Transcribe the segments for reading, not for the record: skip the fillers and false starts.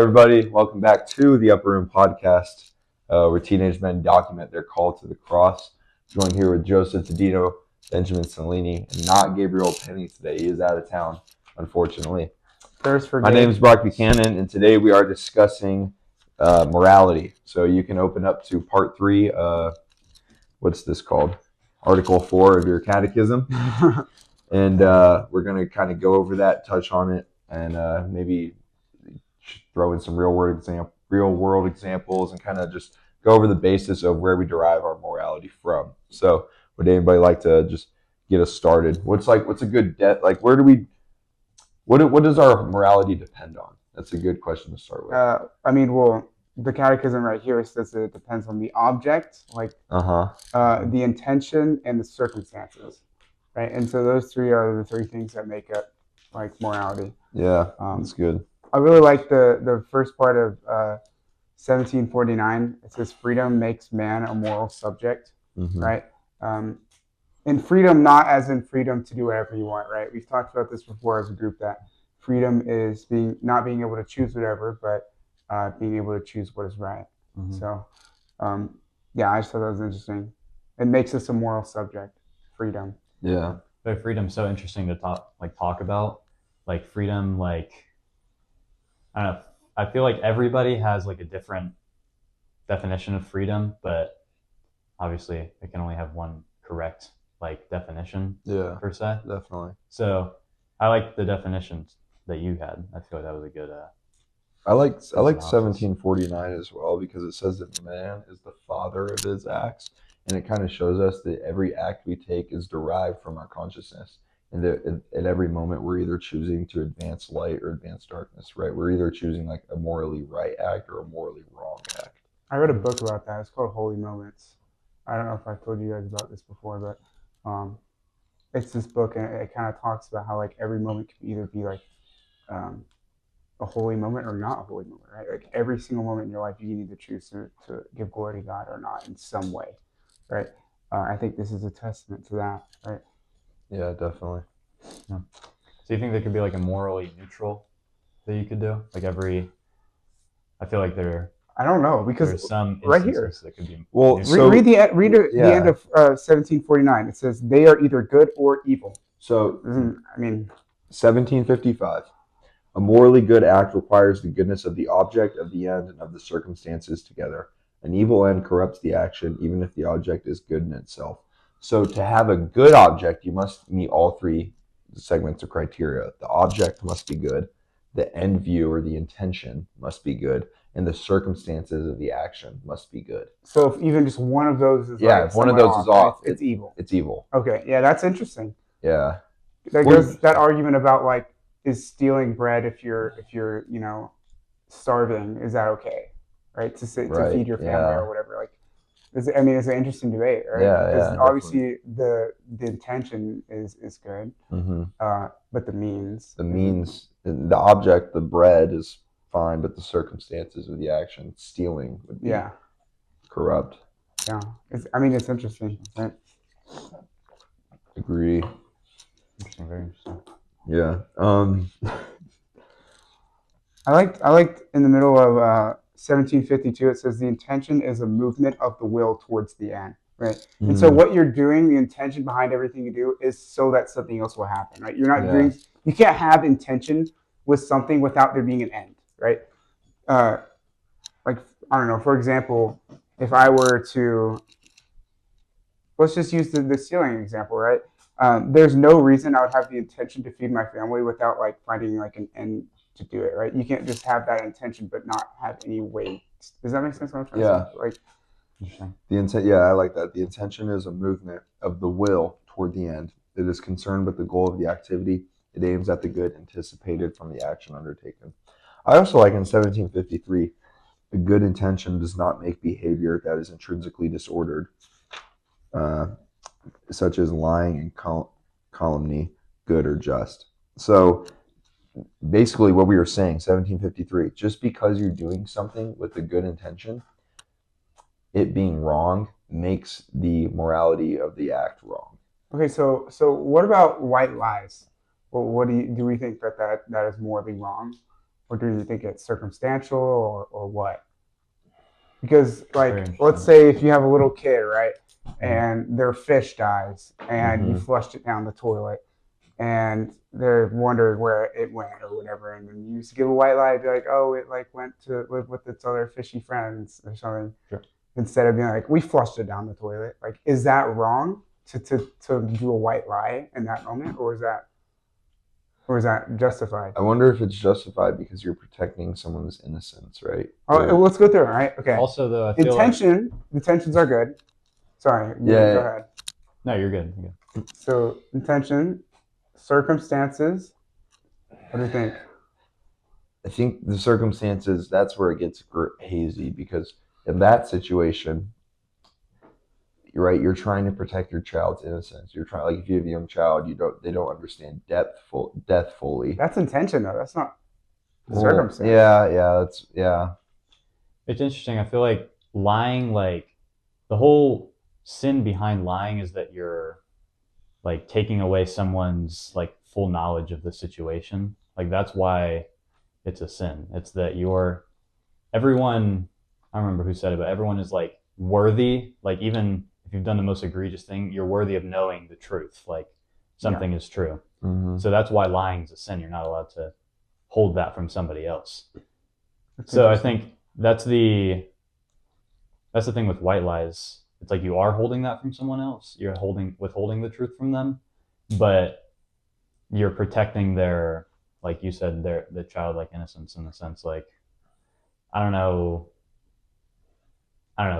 everybody. Welcome back to the Upper Room Podcast, where teenage men document their call to the cross. Joined here with Joseph Tadino, Benjamin Cellini, and not Gabriel Penny today. He is out of town, unfortunately. My name is Brock Buchanan, and today we are discussing morality. So you can open up to part 3. What's this called? Article 4 of your Catechism. And we're going to kind of go over that, touch on it, and maybe throw in some real world examples and kind of just go over the basis of where we derive our morality from. So would anybody like to just get us started? What's a good where do we what does our morality depend on? That's a good question to start with. The Catechism right here says that it depends on the object, the intention, and the circumstances, right? And so those 3 are the 3 things that make up morality. Yeah, that's good. I really like the first part of 1749. It says freedom makes man a moral subject, right? And freedom, not as in freedom to do whatever you want, right? We've talked about this before as a group, that freedom is not being able to choose whatever, but being able to choose what is right. So, I just thought that was interesting. It makes us a moral subject, freedom. Yeah. But freedom's so interesting to talk about. Freedom, I don't know. I feel like everybody has a different definition of freedom, but obviously it can only have one correct definition. Yeah, per se. Definitely. So I like the definitions that you had. I feel like that was a good. I like 1749 as well, because it says that man is the father of his acts, and it kind of shows us that every act we take is derived from our consciousness. And at every moment, we're either choosing to advance light or advance darkness, right? We're either choosing a morally right act or a morally wrong act. I read a book about that. It's called Holy Moments. I don't know if I've told you guys about this before, but it's this book, and it kind of talks about how every moment can either be a holy moment or not a holy moment, right? Every single moment in your life, you can either choose to give glory to God or not in some way, right? I think this is a testament to that, right? Yeah, definitely. Yeah. So you think there could be a morally neutral that you could do? I feel like I don't know, because there's some right here that could be. Well, read the end of 1749. It says they are either good or evil. So 1755. A morally good act requires the goodness of the object, of the end, and of the circumstances together. An evil end corrupts the action, even if the object is good in itself. So to have a good object, you must meet all 3 segments of criteria. The object must be good, the end view or the intention must be good, and the circumstances of the action must be good. So if even just one of those is if one of those is off, it's evil. It's evil. Okay, yeah, that's interesting. Yeah. That argument about is stealing bread if you're starving, is that okay, right? To feed your family or whatever. It's an interesting debate, right? Because obviously the intention is good, but the means, the object, the bread is fine, but the circumstances of the action, stealing, would be corrupt. Yeah, it's interesting, right? Agree. Interesting, very interesting. Yeah. I liked in the middle of 1752, it says the intention is a movement of the will towards the end, right? And so what you're doing, the intention behind everything you do, is so that something else will happen, right? You're not doing, you can't have intention with something without there being an end, right? I don't know, for example, if I were to, let's just use the stealing example, right? There's no reason I would have the intention to feed my family without finding an end to do it, right? You can't just have that intention but not have any weight. Does that make sense? What I'm trying to say? The intent. Yeah, I like that. The intention is a movement of the will toward the end. It is concerned with the goal of the activity. It aims at the good anticipated from the action undertaken. I also like in 1753, a good intention does not make behavior that is intrinsically disordered, such as lying and calumny, good or just. So basically what we were saying, 1753, just because you're doing something with a good intention, it being wrong makes the morality of the act wrong. Okay, so what about white lies? Well, what do we think that is morally wrong? or do you think it's circumstantial, or what? Because Very like, interesting. let's say if you have a little kid, right, and their fish dies, and you Mhm. flushed it down the toilet, and they're wondering where it went or whatever, and then you just give a white lie, be like, oh, it like went to live with its other fishy friends or something, Sure. instead of being like, we flushed it down the toilet. Like, is that wrong to do a white lie in that moment, or is that justified? I wonder if it's justified because you're protecting someone's innocence, right? Oh, Or- let's go through it, right? Okay. Also, though, I feel like Intentions are good. Sorry, Yeah. go ahead. no, you're good. You're good. So intention, circumstances. What do you think? I think the circumstances, that's where it gets hazy, because in that situation, you're right, you're trying to protect your child's innocence. You're trying, like if you have a young child, they don't understand death fully. That's intention, though. That's not Well, circumstance. yeah. It's interesting. I feel like lying, like the whole sin behind lying is that you're like taking away someone's like full knowledge of the situation. Like that's why it's a sin. It's that everyone, I don't remember who said it, but everyone is like worthy. Like even if you've done the most egregious thing, you're worthy of knowing the truth. Like something is true. Mm-hmm. So that's why lying is a sin. You're not allowed to hold that from somebody else. That's So I interesting. think that's the thing with white lies. It's like you are holding that from someone else. You're withholding the truth from them, but you're protecting their, like you said, the childlike innocence in the sense like, I don't know.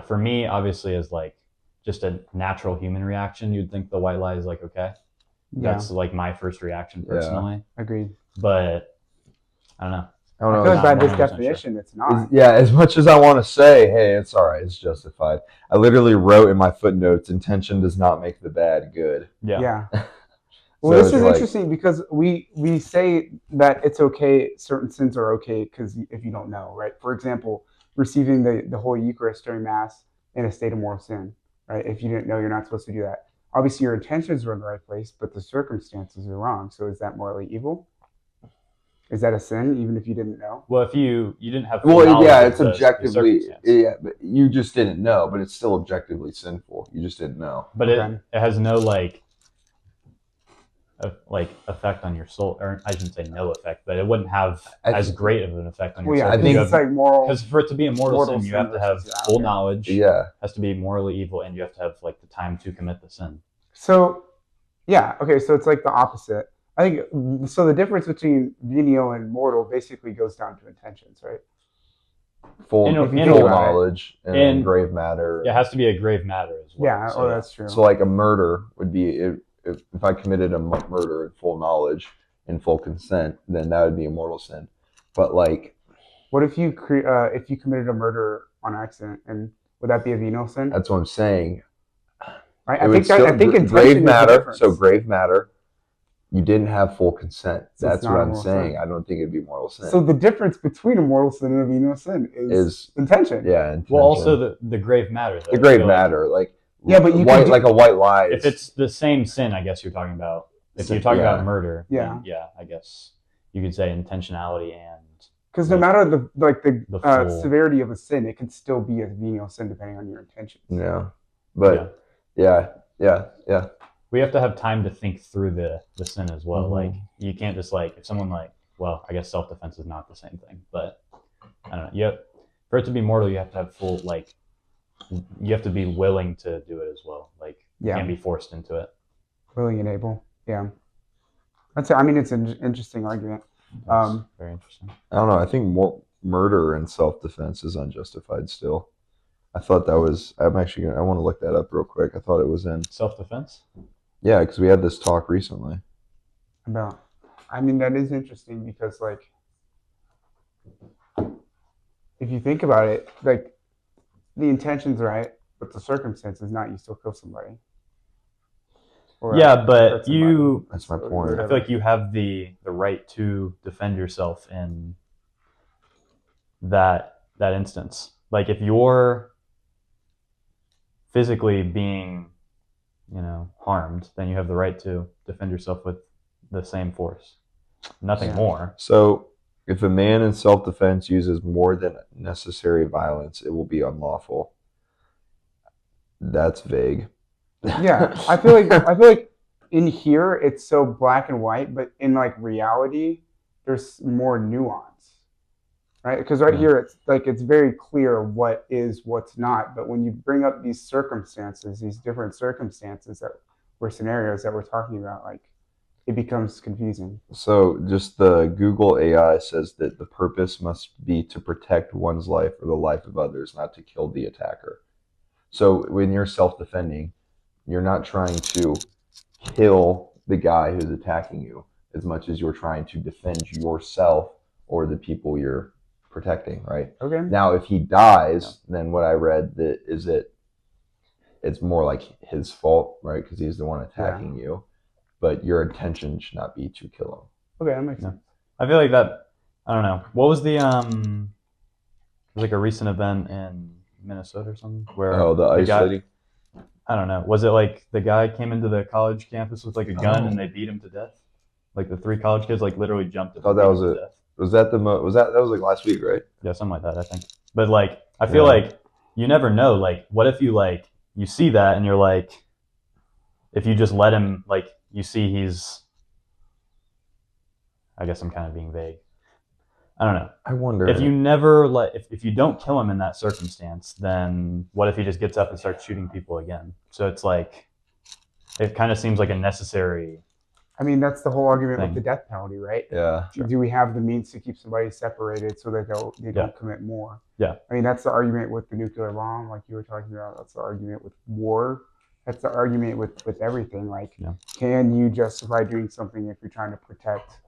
For me, obviously, as like just a natural human reaction, you'd think the white lie is like okay. Yeah, That's like my first reaction personally, agreed. but I don't know. I don't I know. feel like by not this 100% definition, it's not. Yeah, as much as I want to say, hey, it's all right, it's justified. I literally wrote in my footnotes, intention does not make the bad good. Yeah. Well, So this it's is like- interesting because we say that it's okay, certain sins are okay because if you don't know, right? For example, receiving the Holy Eucharist during Mass in a state of mortal sin, right? If you didn't know, you're not supposed to do that. Obviously, your intentions were in the right place, but the circumstances are wrong. So is that morally evil? Is that a sin, even if you didn't know? Well, if you didn't have full Well, knowledge yeah, of it's the objectively, circumstance. yeah, but you just didn't know, but it's still objectively sinful. You just didn't know. But Okay. it has no like effect on your soul, or I shouldn't say no effect, but it wouldn't have as great of an effect on your Well, yeah, soul. I think it's like moral. Because for it to be a mortal sin, you have to have versus full okay. knowledge. Yeah. Has to be morally evil, and you have to have like the time to commit the sin. So, yeah, okay, so it's like the opposite. I think so. The difference between venial and mortal basically goes down to intentions, right? Full, In a- If you in a think way. about it. knowledge and And- grave matter. It has to be a grave matter as well. Yeah, So, that's true. So, like a murder would be if I committed a murder in full knowledge and full consent, then that would be a mortal sin. But like, What if you committed a murder on accident, and would that be a venial sin? that's what I'm saying. Right? It I would think still- intention grave is the matter. difference. So grave matter. You didn't have full consent. So it's That's not what a I'm mortal saying. sin. I don't think it'd be mortal sin. So the difference between a mortal sin and a venial sin is intention. Yeah. Intention. well, also the grave matter. Though. the I grave feel like matter, like Yeah, but you white, can do- like a white lie. if it's the same sin, I guess you're talking about. If you're talking about murder, then yeah, I guess you could say intentionality and Because no matter the The full- severity of a sin, it can still be a venial sin depending on your intentions. yeah, but yeah. we have to have time to think through the sin as well. Mhm. Like you can't just like if someone like, well, I guess self-defense is not the same thing, but I don't know. For it to be mortal, you have to have full like you have to be willing to do it as well. Like you Yeah. can't be forced into it. Willing and able. Yeah. It's an interesting argument. That's very interesting. I don't know. I think murder and self-defense is unjustified still. I thought that was. I want to look that up real quick. I thought it was in. Self-defense? Yeah, because we had this talk recently. That is interesting because like if you think about it, like the intention's right, but the circumstance is not. You still kill somebody. Or Yeah, hurt but somebody. That's my Or point. I feel like you have the right to defend yourself in that instance. Like if you're physically being, harmed, then you have the right to defend yourself with the same force. Nothing Yeah. more. So If a man in self-defense uses more than necessary violence, it will be unlawful. That's vague. Yeah, I feel like in here it's so black and white, but in like reality, there's more nuance, right? Because right Yeah. here it's like it's very clear what is, what's not. But when you bring up these circumstances, these different circumstances that were scenarios that we're talking about, like it becomes confusing. So just the Google AI says that the purpose must be to protect one's life or the life of others, not to kill the attacker. So when you're self-defending, you're not trying to kill the guy who's attacking you as much as you're trying to defend yourself or the people you're protecting, right? Okay. Now, if he dies, then what I read that is that it's more like his fault, right? Because he's the one attacking you. But your intention should not be to kill Okay, that makes sense. I feel like that. I don't know. What was the It was like a recent event in Minnesota or something him. where Oh, the ice guy, lady? I don't know. Was it like the guy came into the college campus with like a gun Oh. and they beat him to death? Like the 3 college kids like literally jumped at I thought him that and was beat him it. to death. Was that that was like last week, right? Yeah, something like that, I think. But like, I feel Yeah. like you never know. Like, what if you see that and you're like, if you just let him, like, you see he's, I guess I'm kind of being vague. I don't know. I wonder. If you never if you don't kill him in that circumstance, then what if he just gets up and starts shooting people again? So it's like, it kind of seems like a necessary. I mean, that's the whole argument with Thing. the death penalty, right? Yeah. Sure. Do we have the means to keep somebody separated so that they don't commit more? Yeah. I mean, that's the argument with the nuclear bomb, like you were talking about. That's the argument with war. That's the argument with everything. Like, can you justify doing something if you're trying to protect,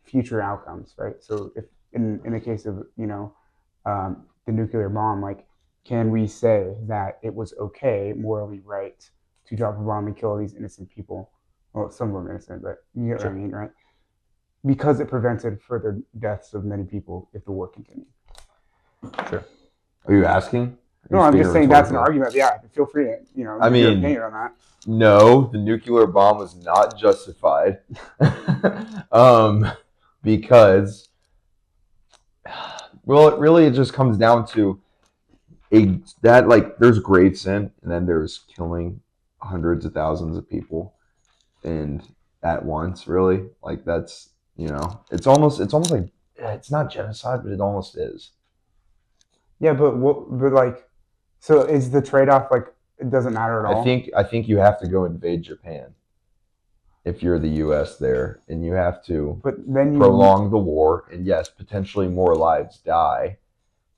future outcomes, right? So if in the case of, the nuclear bomb, like, can we say that it was okay, morally right, to drop a bomb and kill all these innocent people? Well, some of them innocent, but you get what I mean, right? Because it prevented further deaths of many people if the war continued. Sure. Are you asking? No, I'm just saying that's an argument. Yeah, feel free to, give your opinion on that. No, the nuclear bomb was not justified. Because, well, it just comes down to there's grave sin, and then there's killing hundreds of thousands of people, and at once, really, like that's it's almost like it's not genocide, but it almost is. Yeah, but like, so is the trade-off like it doesn't matter at all? I think you have to go invade Japan if you're the U.S. there, and you have to prolong the war, and yes, potentially more lives die,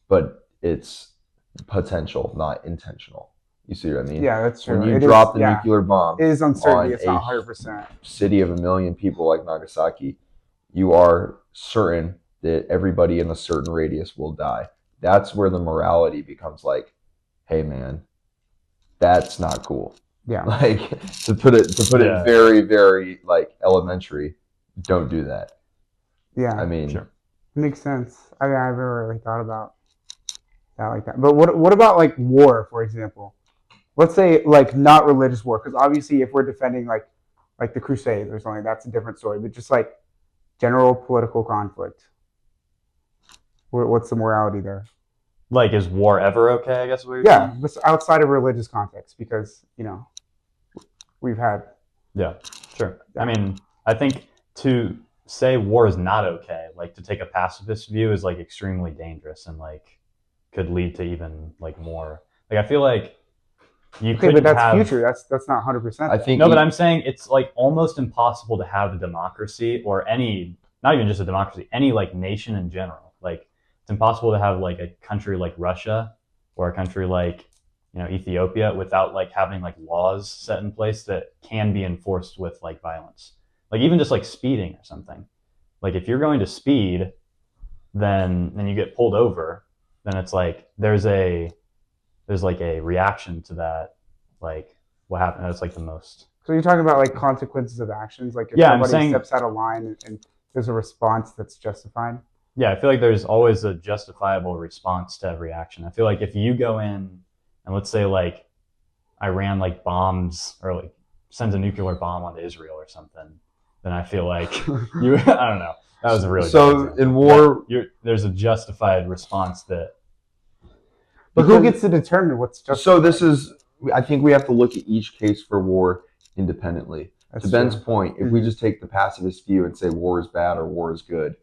but it's potential, not intentional. You see what I mean? Yeah, that's true. When you drop the nuclear bomb, it is uncertainty. on It's not 100%. City of 1 million people like Nagasaki, you are certain that everybody in a certain radius will die. That's where the morality becomes like, hey man, that's not cool. Yeah. Like to put it very, very like elementary, don't do that. Yeah. I mean, sure. Makes sense. I mean, I've never really thought about that like that. But what about like war, for example? Let's say like not religious war, because obviously if we're defending like the Crusades or something, that's a different story. But just like general political conflict, what's the morality there? Like, is war ever okay? I guess what you're saying? Yeah, outside of religious context, because we've had. Yeah, sure. Yeah. I mean, I think to say war is not okay, like to take a pacifist view, is like extremely dangerous and like could lead to even like more. Like I feel like you could. But that's future. That's not 100%. I think but I'm saying it's like almost impossible to have a democracy or any, not even just a democracy, any like nation in general. Like it's impossible to have like a country like Russia or a country like Ethiopia without like having like laws set in place that can be enforced with like violence. Like even just like speeding or something. Like if you're going to speed, then you get pulled over, then it's like there's like a reaction to that, like what happened. That's like the most. So you're talking about like consequences of actions, like if somebody steps out of line and there's a response that's justified. Yeah, I feel like there's always a justifiable response to every action. I feel like if you go in and let's say like Iran like bombs or like sends a nuclear bomb onto Israel or something, then I feel like I don't know. That was a really so good in war. there's a justified response that. But who gets to determine what's justified? So this is, I think we have to look at each case for war independently. That's to Ben's true. point, if we just take the pacifist view and say war is bad or war is good,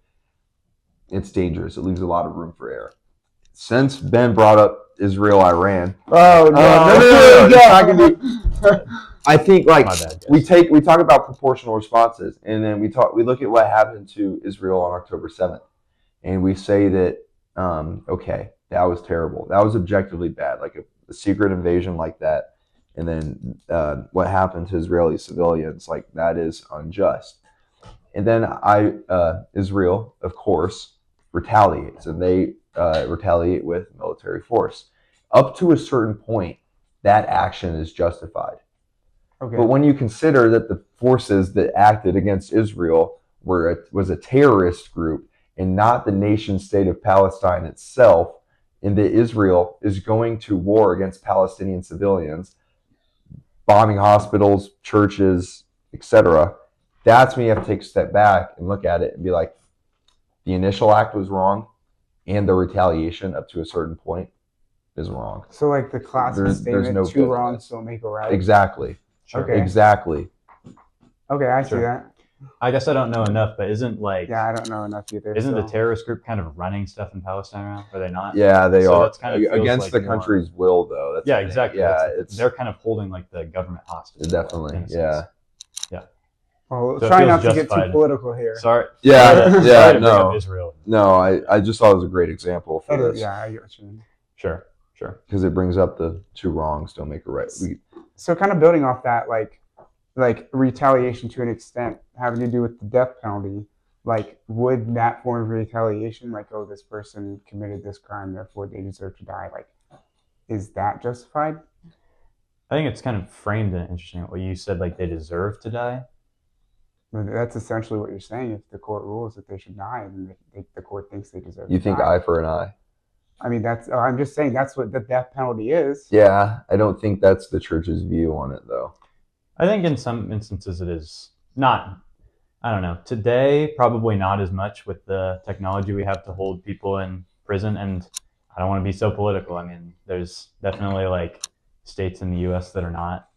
it's dangerous. It leaves a lot of room for error. Since Ben brought up Israel, Iran. Oh No. no. It's not gonna be. I think like My bad, we talk about proportional responses, and then we look at what happened to Israel on October 7th, and we say that okay, that was terrible. That was objectively bad, like a secret invasion like that, and then what happened to Israeli civilians, like that is unjust. And then Israel, of course, retaliates, and they retaliate with military force. Up to a certain point, that action is justified. Okay. But when you consider that the forces that acted against Israel was a terrorist group and not the nation state of Palestine itself, and that Israel is going to war against Palestinian civilians, bombing hospitals, churches, etc., that's when you have to take a step back and look at it and be like, the initial act was wrong, and the retaliation up to a certain point is wrong. So like the classic statement, no two wrongs don't make a right. Exactly. Sure. Okay. Exactly. Okay, I see Sure. that. I guess I don't know enough, but isn't like Yeah, I don't know enough either. isn't so. the terrorist group kind of running stuff in Palestine around? Are they not? Yeah, they So are. that's kind of feels Against like the more- country's will, though. That's Yeah, the thing. exactly. Yeah, they're kind of holding like the government hostage. definitely. in a sense. Yeah. Well, So it try feels not to get justified. too political here. Sorry. Yeah, Sorry to yeah, bring no. up Israel. No, I just thought it was a great example for this. Yeah, I get what you mean. Sure. Because it brings up the two wrongs don't make a right. So kind of building off that, like retaliation to an extent having to do with the death penalty, like would that form of retaliation, like, oh, this person committed this crime, therefore they deserve to die, like, is that justified? I think it's kind of framed in an interesting way. You said like they deserve to die. That's essentially what you're saying. If the court rules that they should die, and the court thinks they deserve You to think die. eye for an eye? I mean, I'm just saying that's what the death penalty is. Yeah, I don't think that's the church's view on it, though. I think in some instances it is not. I don't know. Today, probably not as much with the technology we have to hold people in prison. And I don't want to be so political. I mean, there's definitely like states in the U.S. that are not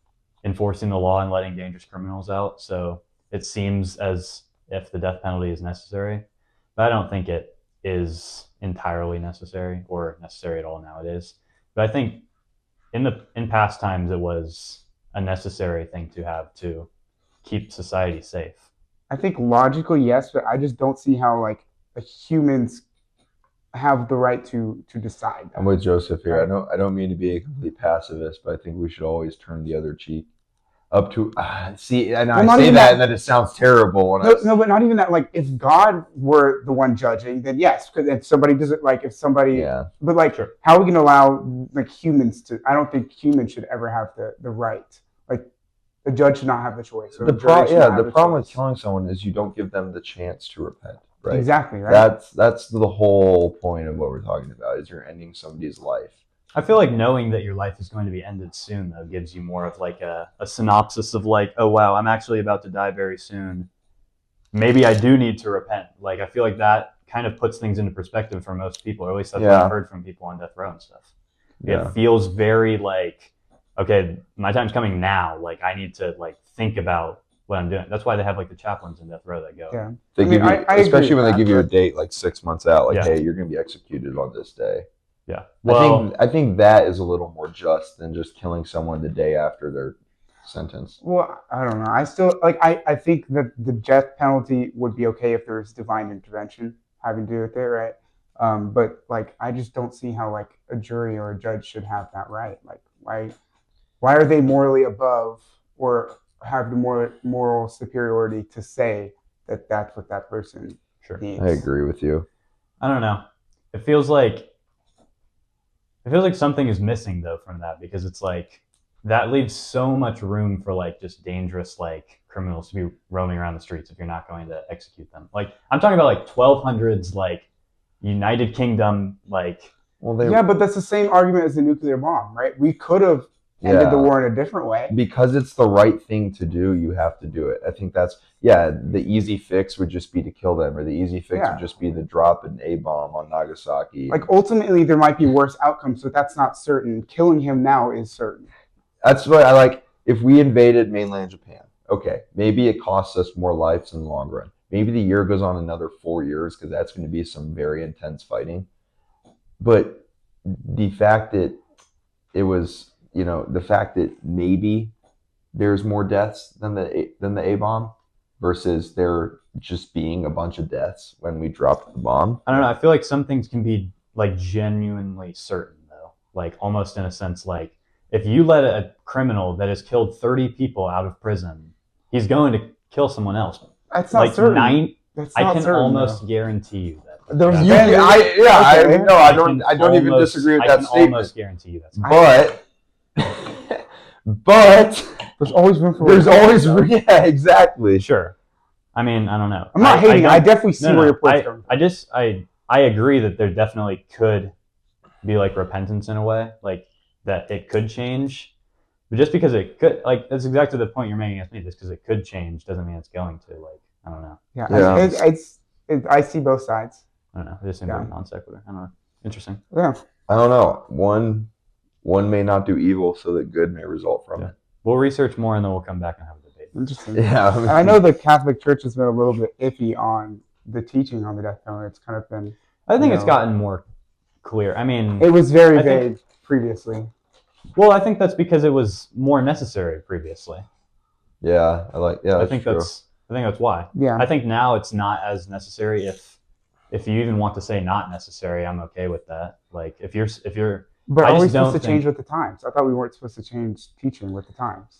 enforcing the law and letting dangerous criminals out. So it seems as if the death penalty is necessary. But I don't think it is entirely necessary or necessary at all nowadays. But I think in past times it was a necessary thing to have to keep society safe. I think logically, yes, but I just don't see how like humans have the right to decide that. I'm with Joseph here. Right. I don't mean to be a complete pacifist, but I think we should always turn the other cheek. Up to see, and Well, I not say even that, that- and then it sounds terrible. When No, but not even that. Like, if God were the one judging, then yes. Because if somebody doesn't like, if somebody, yeah, but like, Sure. how are we going to allow like humans to? I don't think humans should ever have the right. Like, the judge should not have the choice. Or the the jury should not have the problem with choice. killing someone is you don't give them the chance to repent. Right. Exactly. Right. That's the whole point of what we're talking about. Is you're ending somebody's life. I feel like knowing that your life is going to be ended soon, though, gives you more of like a synopsis of like, oh, wow, I'm actually about to die very soon. Maybe I do need to repent. Like, I feel like that kind of puts things into perspective for most people, or at least that's what I've heard from people on death row and stuff. Yeah. It feels very like, okay, my time's coming now. Like, I need to like think about what I'm doing. That's why they have like the chaplains in death row that go. Yeah. They I mean, give you, I agree especially with when they that, give you a but- date like 6 months out. Like, Yeah. hey, you're going to be executed on this day. Yeah. Well, I think that is a little more just than just killing someone the day after their sentence. Well, I don't know. I still like. I think that the death penalty would be okay if there was divine intervention having to do with it, right? But like, I just don't see how like a jury or a judge should have that right. Like, why are they morally above or have the moral superiority to say that that's what that person sure. needs? I agree with you. I don't know. It feels like something is missing though from that, because it's like that leaves so much room for like just dangerous like criminals to be roaming around the streets if you're not going to execute them. Like, I'm talking about like 1200s like United Kingdom like. Well, Yeah, but that's the same argument as the nuclear bomb, right? We could have ended the war in a different way. Because it's the right thing to do, you have to do it. I think that's, the easy fix would just be to kill them, or the easy fix would just be to drop an A-bomb on Nagasaki. Like, ultimately, there might be worse outcomes, but that's not certain. Killing him now is certain. That's what I like. If we invaded mainland Japan, okay, maybe it costs us more lives in the long run. Maybe the year goes on another 4 years, because that's going to be some very intense fighting. But the fact that it was, the fact that maybe there's more deaths than the A-bomb versus there just being a bunch of deaths when we dropped the bomb. I don't know. I feel like some things can be like genuinely certain, though. Like, almost in a sense, like, if you let a criminal that has killed 30 people out of prison, he's going to kill someone else. That's not like certain. I can almost guarantee you that. I don't even disagree with that statement. I can almost guarantee you that. But there's always room for. There's always room. Yeah, exactly. Sure. I mean, I don't know. I'm not hating. I definitely see where your point's coming from. I agree that there definitely could be like repentance in a way, like that it could change. But just because it could, like, that's exactly the point you're making at me. Just because it could change doesn't mean it's going to. Like, I don't know. Yeah. I see both sides. I don't know. It just seems like non sequitur. I don't know. Interesting. Yeah. I don't know. One may not do evil so that good may result from it. We'll research more and then we'll come back and have a debate. Interesting. Yeah. I know the Catholic Church has been a little bit iffy on the teaching on the death penalty. It's kind of been. I think it's gotten more clear. I mean, it was very vague previously. Well, I think that's because it was more necessary previously. Yeah, I think that's why. Yeah. I think now it's not as necessary. If you even want to say not necessary, I'm okay with that. Like, if you're. But are we supposed to change with the times? I thought we weren't supposed to change teaching with the times.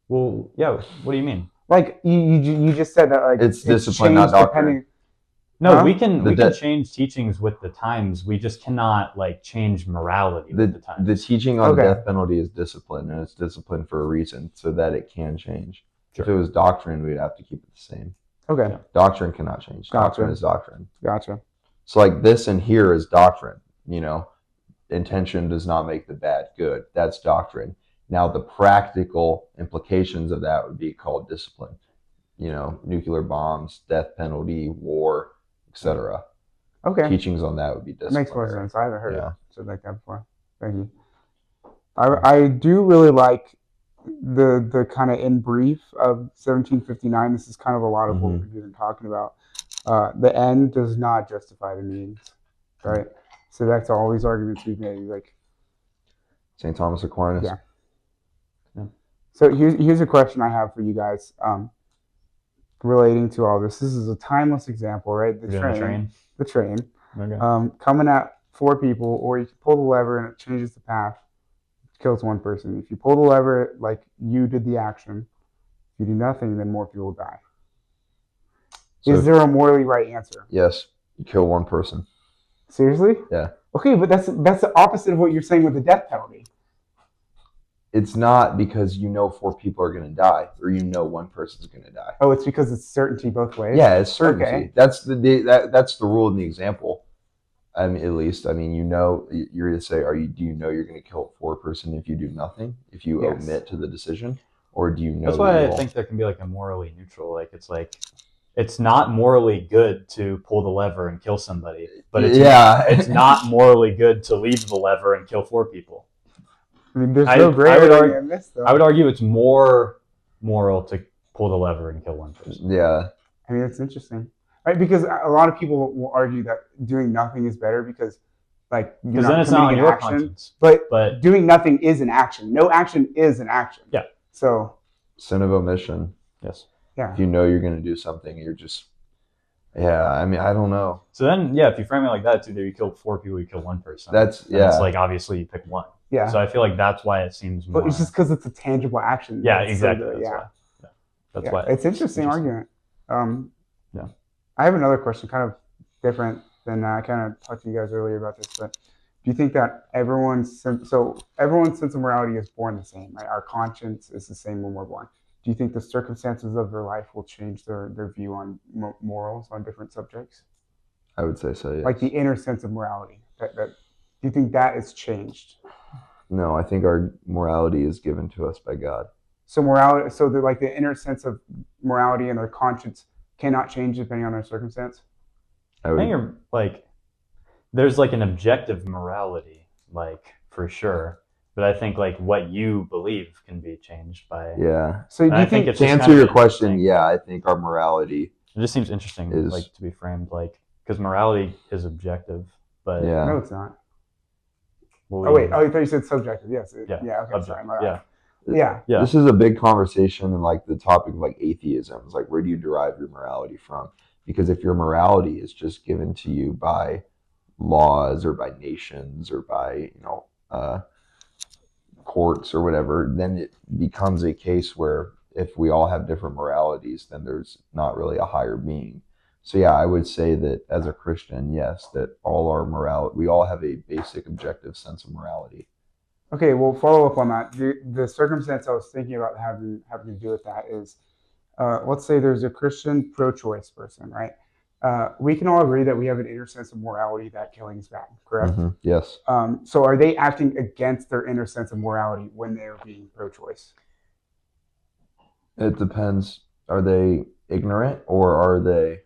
Well, yeah. What do you mean? Like, you just said that, like, it's discipline, not doctrine. No, we can change teachings with the times. We just cannot, like, change morality with the times. The teaching on the death penalty is discipline, and it's discipline for a reason, so that it can change. Sure. If it was doctrine, we'd have to keep it the same. Okay. Yeah. Doctrine cannot change. Doctrine is doctrine. Gotcha. So, like, this and here is doctrine. Intention does not make the bad good. That's doctrine. Now, the practical implications of that would be called discipline. Nuclear bombs, death penalty, war, etc. Okay. Teachings on that would be discipline. That makes more sense. I haven't heard it like that before. Thank you. I do really like the kind of in brief of 1759. This is kind of a lot of what we've been talking about. The end does not justify the means, right? So back to all these arguments we've made, like St. Thomas Aquinas. Yeah. So here's a question I have for you guys, relating to all this. This is a timeless example, right? The train. Okay. Coming at 4 people, or you can pull the lever and it changes the path, kills 1 person. If you pull the lever, like, you did the action. If you do nothing, then more people die. So is there a morally right answer? Yes. You kill 1 person. Seriously? Yeah. Okay, but that's the opposite of what you're saying with the death penalty. It's not because 4 people are going to die, or 1 person's going to die. Oh, it's because it's certainty both ways? Yeah, it's certainty. Okay. That's the rule in the example. I mean, at least, you're going to say, do you know you're going to kill 4 person if you do nothing, if you omit to the decision, or do you know? That's why I think there can be like a morally neutral. Like, it's not morally good to pull the lever and kill somebody, but it's not morally good to leave the lever and kill 4 people. I mean, there's no gray area in this, though. I would argue it's more moral to pull the lever and kill 1 person. Yeah. I mean, it's interesting, right? Because a lot of people will argue that doing nothing is better because, like, you're not committing an action. But doing nothing is an action. No action is an action. Yeah. So. Sin of omission. Yes. Yeah. If you know you're going to do something, you're just. Yeah, I mean, I don't know. So then, if you frame it like that, it's either you kill 4 people, you kill 1 person. It's like, obviously you pick 1. Yeah. So I feel like that's why it seems more. But it's just because it's a tangible action. Yeah, exactly. That's why. It's an interesting argument. I have another question, kind of different than I kind of talked to you guys earlier about this, but do you think that everyone's sense of morality is born the same, right? Our conscience is the same when we're born. Do you think the circumstances of their life will change their view on morals on different subjects? I would say so, yes. Like the inner sense of morality. Do you think that is changed? No, I think our morality is given to us by God. So morality, so the inner sense of morality and their conscience cannot change depending on their circumstance. I I would, think you're like there's like an objective morality, like for sure. But I think like what you believe can be changed by. yeah. So do I you think think it's To just answer kind of your question, interesting. yeah, I think our morality It just seems interesting, is like to be framed like because morality is objective, but yeah. no, it's not. what Oh we- wait, oh, I thought you said subjective. Yes. yeah, Okay. Sorry. My yeah, bad. Yeah. yeah. This is a big conversation and like the topic of like atheism. It's like where do you derive your morality from? Because if your morality is just given to you by laws or by nations or by courts or whatever, then it becomes a case where if we all have different moralities, then there's not really a higher being. So yeah, I would say that as a Christian, yes, that all our morality, we all have a basic objective sense of morality. Okay. Well, follow up on that. The circumstance I was thinking about having to do with that is, let's say there's a Christian pro-choice person, right? We can all agree that we have an inner sense of morality that killing is bad, correct? Mm-hmm. Yes. So are they acting against their inner sense of morality when they're being pro-choice? It depends. Are they ignorant or are they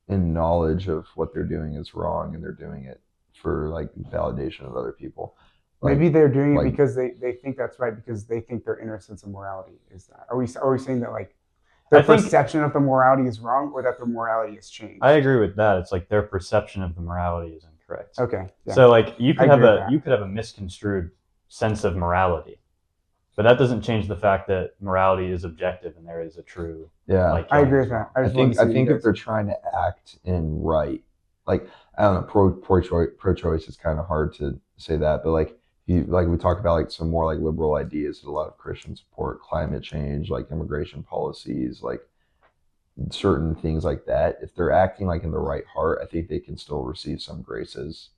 in knowledge of what they're doing is wrong and they're doing it for like validation of other people? Like, Maybe they're doing it like- because they think that's right because they think their inner sense of morality is that. Are we saying that like their I think- perception of the morality is wrong or that their morality has changed? I agree with that. It's like their perception of the morality is incorrect. Okay. Yeah. So like you could I agree with have that. you could have a misconstrued sense of morality, but that doesn't change the fact that morality is objective and there is a true yeah. like. I killing agree is with wrong. that. I just wanted think to I see think you if guys- they're trying to act in right, like I don't know, pro-choice is kind of hard to say that, but like we talk about like some more like liberal ideas that a lot of Christians support, climate change, like immigration policies, like certain things like that. If they're acting like in the right heart, I think they can still receive some graces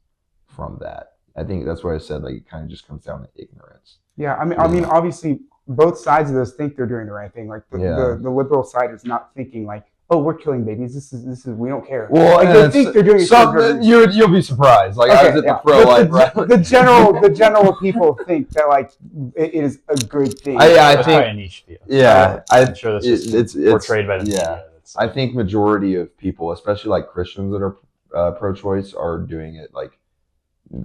from that. I think that's why I said like it kind of just comes down to ignorance. Yeah, I mean, obviously, both sides of this think they're doing the right thing. Like the liberal side is not thinking like, oh, we're killing babies. This is we don't care. Well, like, they think they're doing it for good reason. you'll be surprised. Like I was at the But pro-life rally. the general people think that like it is a good thing. I That's think- probably a niche view. Yeah, I'm sure this is it's portrayed by the yeah. media. It's I think majority of people, especially like Christians that are pro-choice, are doing it like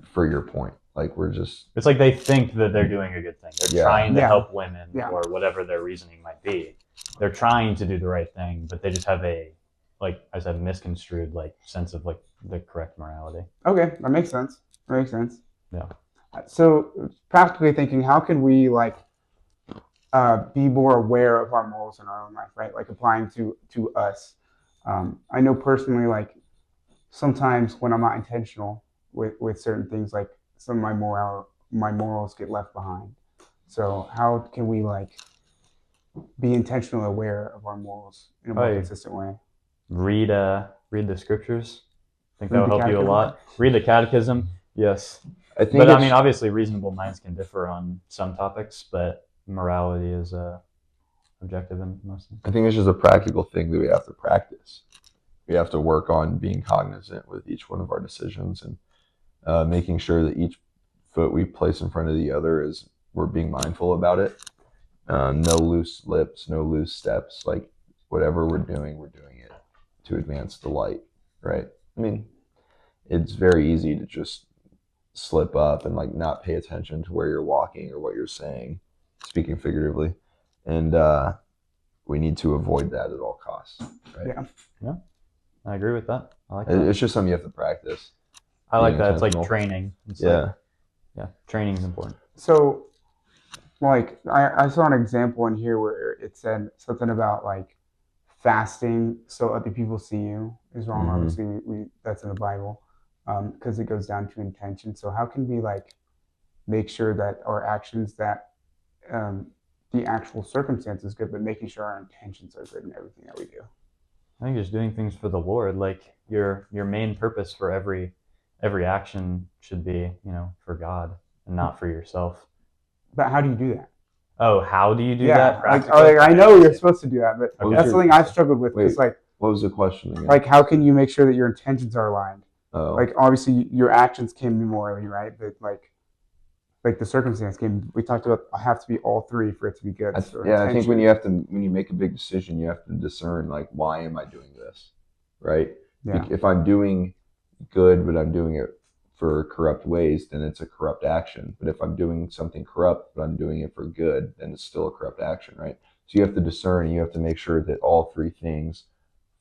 for your point. Like we're just It's like they think that they're doing a good thing. They're Yeah. trying to Yeah. help women Yeah. or whatever their reasoning might be. They're trying to do the right thing, but they just have a, like I said, misconstrued like sense of like the correct morality. Okay, that makes sense. That makes sense. Yeah. So practically thinking, how can we like be more aware of our morals in our own life, right? Like applying to us. I know personally, like sometimes when I'm not intentional with certain things, like some of my morals get left behind. So how can we like be intentionally aware of our morals in a more Right. consistent way? Read the scriptures. I think Read that will the help you a Catechism? lot. Read the catechism. Yes. I think But I it's- mean, obviously, reasonable minds can differ on some topics, but morality is objective in most things. I think it's just a practical thing that we have to practice. We have to work on being cognizant with each one of our decisions and making sure that each foot we place in front of the other is we're being mindful about it. No loose lips, no loose steps. Like whatever we're doing it to advance the light, right? I mean, it's very easy to just slip up and like not pay attention to where you're walking or what you're saying, speaking figuratively, and we need to avoid that at all costs. Right? Yeah. I agree with that. I like that. It's just something you have to practice. I like being that. It's like intentional. training. It's Yeah. like, yeah, training is important. So, like, I saw an example in here where it said something about like fasting so other people see you is wrong. Mhm. Obviously, that's in the Bible because it goes down to intention. So, how can we like make sure that our actions that the actual circumstance is good, but making sure our intentions are good in everything that we do? I think just doing things for the Lord, like your main purpose for every action should be, for God and not for yourself. But how do you do that? Oh, how do you do Yeah, that? like, practically? I know you're supposed to do that, but Okay. that's something I've struggled with. Wait. It's like What was the question again? like how can you make sure that your intentions are aligned? Oh. Like obviously your actions can be morally right, but like like the circumstance game. We talked about I have to be all three for it to be good. So I think when intention. you make a big decision, you have to discern like, why am I doing this, right? Yeah. If I'm doing good, but I'm doing it for corrupt ways, then it's a corrupt action. But if I'm doing something corrupt, but I'm doing it for good, then it's still a corrupt action, right? So you have to discern, and you have to make sure that all three things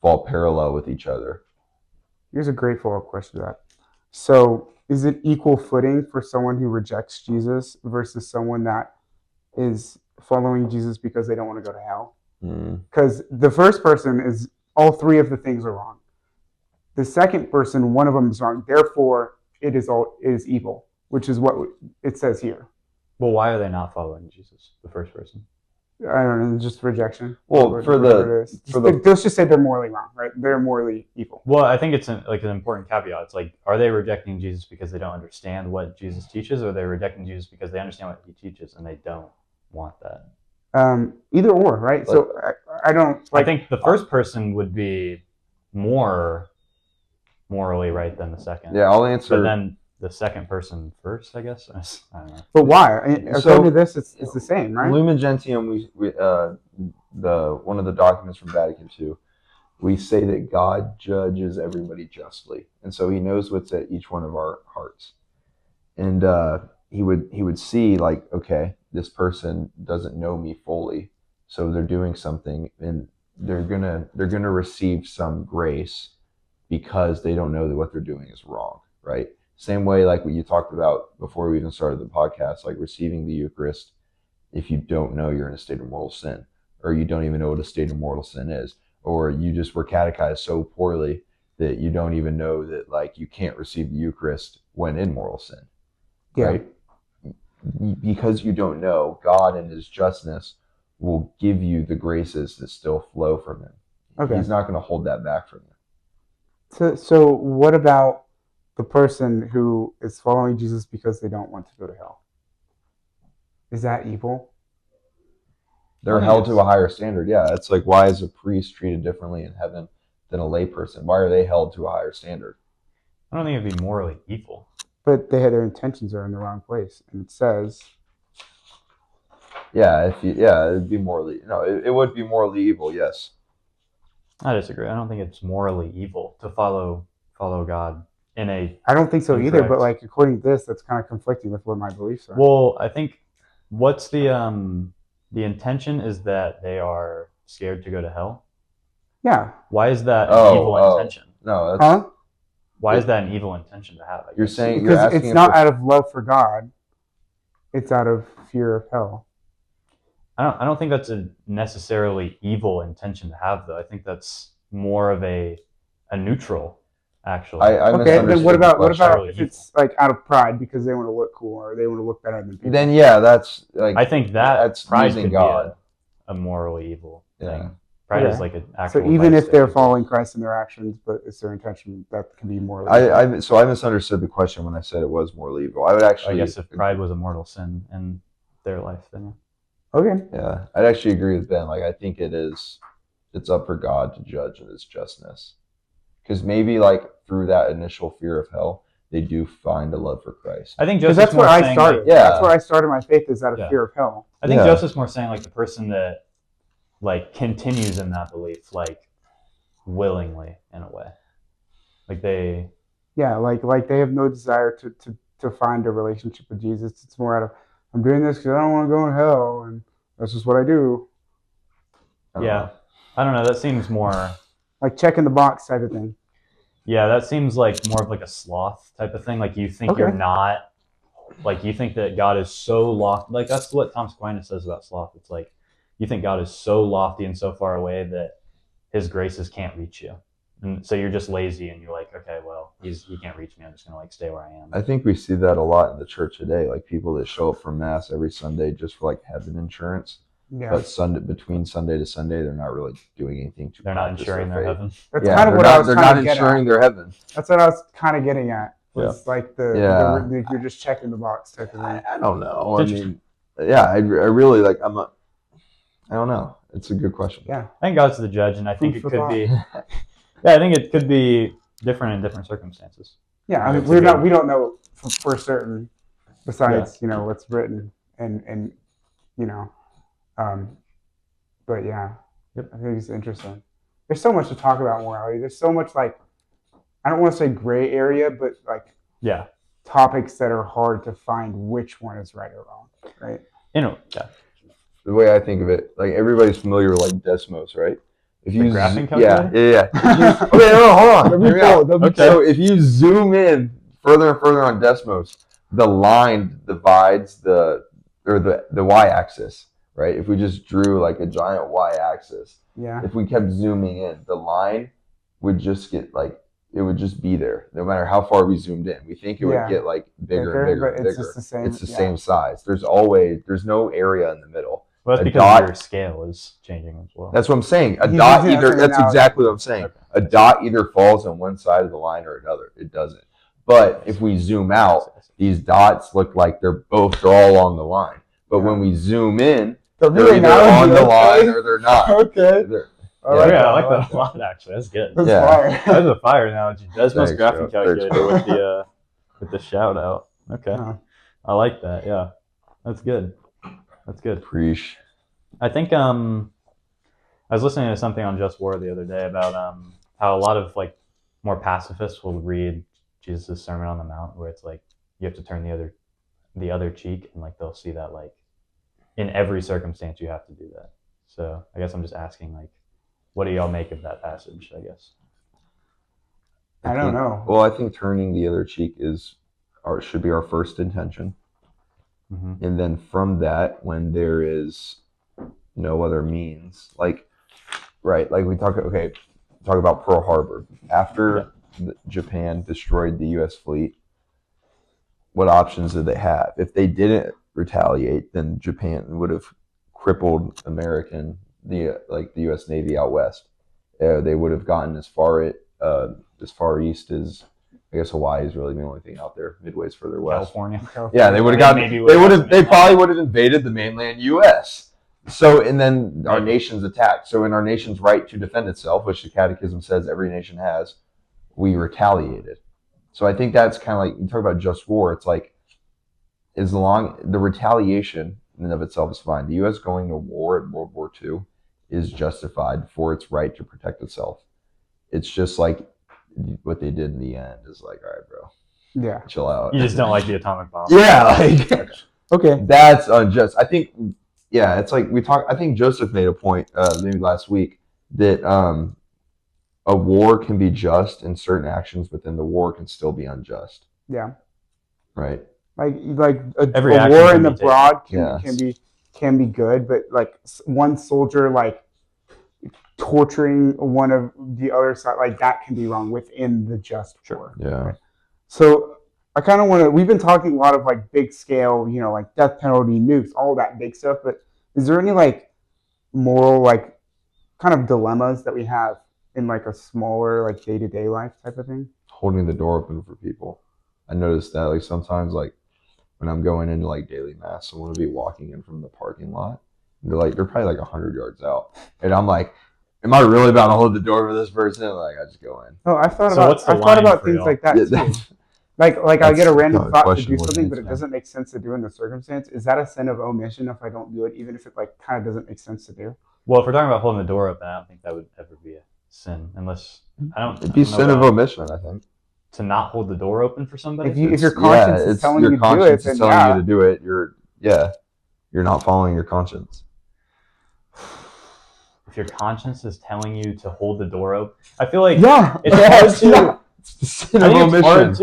fall parallel with each other. Here's a great follow-up question to that. So, is it equal footing for someone who rejects Jesus versus someone that is following Jesus because they don't want to go to hell? Because the first person is all three of the things are wrong. The second person, one of them is wrong. Therefore, it is evil, which is what it says here. Well, why are they not following Jesus? The first person. I don't know, just rejection. Well, let's just say they're morally wrong, right? They're morally evil. Well, I think it's an important caveat. It's like, are they rejecting Jesus because they don't understand what Jesus teaches, or are they rejecting Jesus because they understand what he teaches and they don't want that? Either or, right? So I don't. I think the first person would be more morally right than the second. Yeah, I'll answer. But then the second person first, I guess. I don't know. But why? According to this, it's the same, right? Lumen Gentium, one of the documents from Vatican II, we say that God judges everybody justly, and so He knows what's at each one of our hearts, and He would see like, okay, this person doesn't know me fully, so they're doing something, and they're gonna receive some grace because they don't know that what they're doing is wrong, right? Same way like what you talked about before we even started the podcast, like receiving the Eucharist. If you don't know you're in a state of mortal sin, or you don't even know what a state of mortal sin is, or you just were catechized so poorly that you don't even know that like you can't receive the Eucharist when in mortal sin, right? Because you don't know, God in His justness will give you the graces that still flow from Him. Okay. He's not going to hold that back from you. So what about the person who is following Jesus because they don't want to go to hell? Is that evil? They're held to a higher standard. Yeah, it's like, why is a priest treated differently in heaven than a layperson? Why are they held to a higher standard? I don't think it'd be morally evil. But their intentions are in the wrong place, and it says. Yeah, it'd be morally. No, it would be morally evil. Yes. I disagree. I don't think it's morally evil to follow God in a. I don't think so either. But like according to this, that's kind of conflicting with what my beliefs are. Well, I think what's the intention is that they are scared to go to hell. Yeah. Why is that an evil intention? No. That's, Why is that an evil intention to have? You're saying because it's not out of love for God. It's out of fear of hell. I don't think that's a necessarily evil intention to have, though. I think that's more of a neutral, actually. Okay, then what about if it's like out of pride because they want to look cool or they want to look better than people? Then yeah, that's like, I think that's pride could God. Be a morally evil thing. Pride is like an actual. So even if they're following Christ in their actions, but it's their intention, that can be morally evil. So I misunderstood the question when I said it was morally evil. I would actually. I guess if pride was a mortal sin in their life, then. Okay. Yeah, I'd actually agree with Ben. Like, I think it's up for God to judge in His justness. Because maybe, like, through that initial fear of hell, they do find a love for Christ. I think that's where I started. Like, that's where I started my faith, is out of fear of hell. I think Joseph's more saying, like, the person that, like, continues in that belief, like, willingly, in a way. Like, they... Yeah, like they have no desire to find a relationship with Jesus. It's more out of, I'm doing this because I don't want to go in hell, and that's just what I do. I don't know. That seems more like checking the box type of thing. Yeah, that seems like more of like a sloth type of thing. Like you think you're not, like you think that God is so lofty. Like that's what Thomas Aquinas says about sloth. It's like you think God is so lofty and so far away that His graces can't reach you. And so you're just lazy and you're like, okay, well, he can't reach me. I'm just going to like stay where I am. I think we see that a lot in the church today. Like people that show up for Mass every Sunday just for like heaven insurance. Yeah. But between Sunday to Sunday, they're not really doing anything to. They're not insuring their heaven. That's kind of what I was trying to get at. They're not insuring their heaven. That's what I was kind of getting at. It's like you're just checking the box type of thing. I don't know. I mean, I really like. I don't know. It's a good question. Yeah. I think God's the judge, and I think it could be. Yeah, I think it could be different in different circumstances. Yeah, I mean, we don't know for certain. besides what's written and you know but yeah, Yep. I think it's interesting. There's so much to talk about morality. There's so much I don't want to say gray area, but Yeah. topics that are hard to find which one is right or wrong, right? Yeah. The way I think of it, everybody's familiar with Desmos, right? If The graphing yeah. Yeah. Okay, no, hold on. Let me pull it. Okay. So if you zoom in further and further on Desmos, the line divides the y-axis, right? If we just drew a giant y-axis, Yeah. if we kept zooming in, the line would just get it would just be there, no matter how far we zoomed in. We think it would get bigger and bigger but and it's bigger. just the same. It's the same size. There's no area in the middle. Well, that's A because dot- your scale is changing as well. That's what I'm saying. A He's dot using that either. for That's analogy. exactly what I'm saying. Okay. A dot either falls on one side of the line or another. It doesn't. But if we zoom out, these dots look like they're all on the line. But when we zoom in, they're either on the line or they're not. Okay. I like that a lot, actually. That's good. That's Yeah. fire. That's a fire analogy. Desmos Thanks, graphing Joe. calculator with the shout out. Okay. Uh, I like that. Yeah. That's good. That's good. Preach. I think I was listening to something on Just War the other day about how a lot of more pacifists will read Jesus' Sermon on the Mount, where it's you have to turn the other cheek, and they'll see that in every circumstance you have to do that. So I guess I'm just asking what do y'all make of that passage? I guess. I don't know. Well, I think turning the other cheek should be our first intention, and then from that, when there is no other means, we talk about Pearl Harbor. After Japan destroyed the U.S. fleet, what options did they have? If they didn't retaliate, then Japan would have crippled the U.S. Navy out west. They would have gotten as far east as, I guess, Hawaii is really the only thing out there. Midway's further west. California. Yeah, they would have gotten. They probably would have invaded the mainland U.S. So, and then our nation's attacked. So, in our nation's right to defend itself, which the Catechism says every nation has, we retaliated. So, I think that's kind of you talk about just war. It's as long the retaliation in and of itself is fine. The U.S. going to war in World War II is justified for its right to protect itself. It's just what they did in the end is all right, bro. Yeah. Chill out. You just don't like the atomic bomb. Yeah. Okay. That's unjust. I think. Yeah, it's we talked. I think Joseph made a point maybe last week that a war can be just and certain actions within the war can still be unjust. Yeah. Right. A Every war in the action broad can can be good, but one soldier torturing one of the other side, that can be wrong within the just war. Yeah. Right? So I kind of want to. We've been talking a lot of big scale, death penalty, nukes, all that big stuff. But is there any moral kind of dilemmas that we have in a smaller day to day life type of thing? Holding the door open for people. I noticed that sometimes when I'm going into daily mass, someone will be walking in from the parking lot. And they're probably 100 yards out, and I'm am I really about to hold the door for this person? I just go in. Oh, I've thought So what's the about line for things y'all? like that too. I That's get a random a thought to question do worth something, but it answering. doesn't make sense to do in the circumstance. Is that a sin of omission if I don't do it, even if it kind of doesn't make sense to do? Well, if we're talking about holding the door open, I don't think that would ever be a sin, unless It'd be sin of omission, I think. to not hold the door open for somebody. If your conscience is telling you to do it, conscience then is telling you to do it. You're not following your conscience. If your conscience is telling you to hold the door open, I feel like Yeah, it's hard to. It's the sin I of think it's omission. hard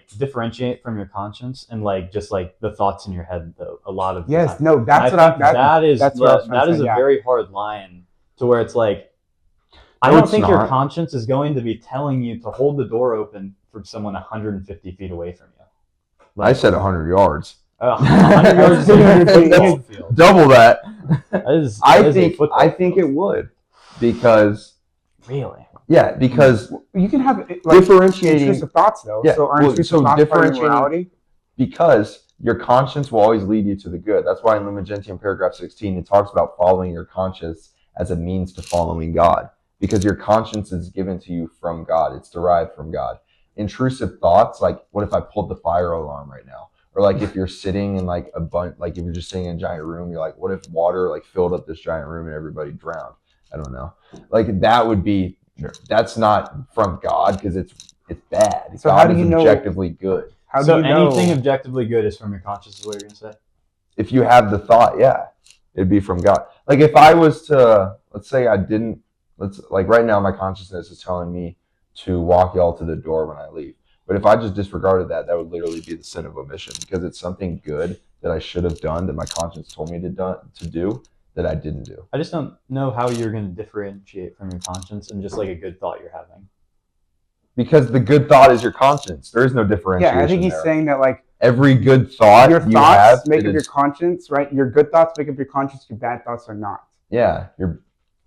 to differentiate from your conscience and just the thoughts in your head though. A lot of the yes, time. no, that's And what I think that is that's what I was trying that to is say, a yeah. very hard line to where it's I No, don't it's think your not. conscience is going to be telling you to hold the door open for someone 150 feet away from you. I said 100 yards. 100 yards is a football field. Double that. That is I a think football it field. would, because because You can have differentiating. intrusive thoughts though. Yeah, So are well, intrusive so thoughts part of differentiating- morality? Because your conscience will always lead you to the good. That's why in Lumen Gentium paragraph 16 it talks about following your conscience as a means to following God, because your conscience is given to you from God. It's derived from God. Intrusive thoughts, what if I pulled the fire alarm right now? Or like if you're sitting in like a bunch, like if you're just sitting in a giant room, you're like, what if water like filled up this giant room and everybody drowned? I don't know. Like that would be, that's not from God because it's bad. So God how do is you know? objectively good. How do So you know? anything objectively good is from your conscience, is what you're gonna say? If you have the thought, yeah, it'd be from God. Like if I was to, let's say I didn't, like right now my consciousness is telling me to walk y'all to the door when I leave. But if I just disregarded that, that would literally be the sin of omission because it's something good that I should have done that my conscience told me to do that I didn't do. I just don't know how you're gonna differentiate from your conscience and just like a good thought you're having. Because the good thought is your conscience. There is no differentiation. Yeah, I think he's there. saying that like Every good thought your you thoughts have, make up your conscience, right? Your good thoughts make up your conscience. Your bad thoughts are not. Yeah,